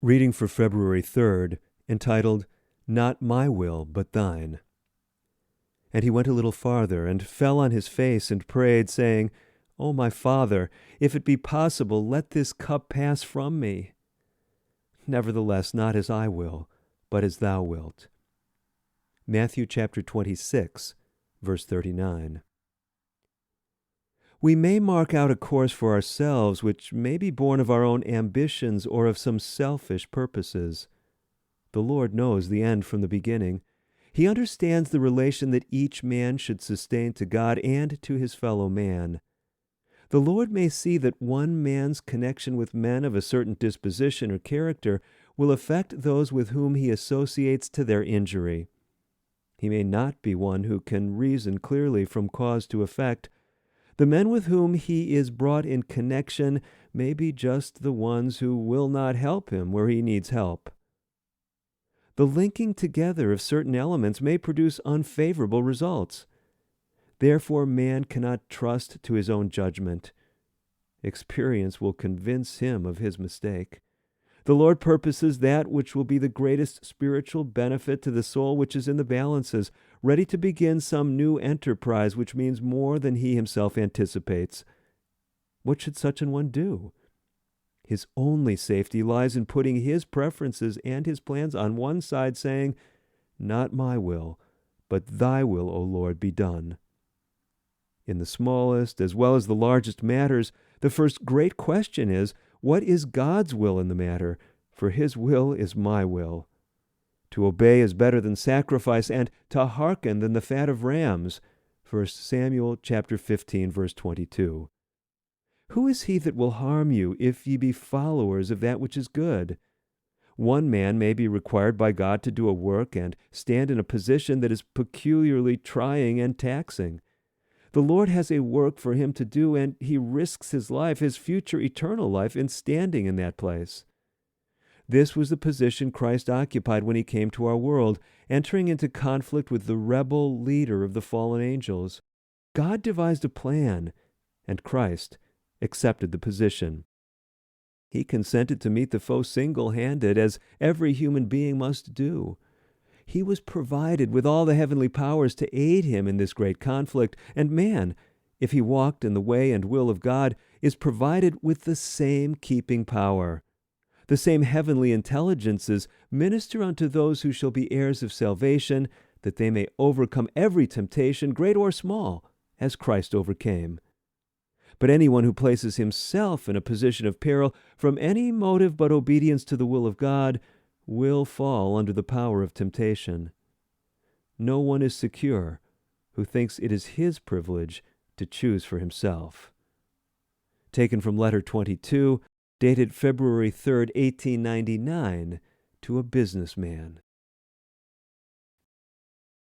Reading for February 3rd, entitled, Not My Will, But Thine. And he went a little farther, and fell on his face, and prayed, saying, O my Father, if it be possible, let this cup pass from me. Nevertheless, not as I will, but as thou wilt. Matthew chapter 26, verse 39. We may mark out a course for ourselves which may be born of our own ambitions or of some selfish purposes. The Lord knows the end from the beginning. He understands the relation that each man should sustain to God and to his fellow man. The Lord may see that one man's connection with men of a certain disposition or character will affect those with whom he associates to their injury. He may not be one who can reason clearly from cause to effect. The men with whom he is brought in connection may be just the ones who will not help him where he needs help. The linking together of certain elements may produce unfavorable results. Therefore, man cannot trust to his own judgment. Experience will convince him of his mistake. The Lord purposes that which will be the greatest spiritual benefit to the soul which is in the balances, ready to begin some new enterprise which means more than he himself anticipates. What should such an one do? His only safety lies in putting his preferences and his plans on one side, saying, Not my will, but thy will, O Lord, be done. In the smallest as well as the largest matters, the first great question is, what is God's will in the matter? For his will is my will. To obey is better than sacrifice, and to hearken than the fat of rams. 1 Samuel chapter 15, verse 22. Who is he that will harm you if ye be followers of that which is good? One man may be required by God to do a work and stand in a position that is peculiarly trying and taxing. The Lord has a work for him to do, and he risks his life, his future eternal life, in standing in that place. This was the position Christ occupied when he came to our world, entering into conflict with the rebel leader of the fallen angels. God devised a plan, and Christ accepted the position. He consented to meet the foe single-handed, as every human being must do. He was provided with all the heavenly powers to aid him in this great conflict, and man, if he walked in the way and will of God, is provided with the same keeping power. The same heavenly intelligences minister unto those who shall be heirs of salvation, that they may overcome every temptation, great or small, as Christ overcame. But anyone who places himself in a position of peril from any motive but obedience to the will of God will fall under the power of temptation. No one is secure who thinks it is his privilege to choose for himself. Taken from Letter 22, dated February 3rd, 1899, to a businessman.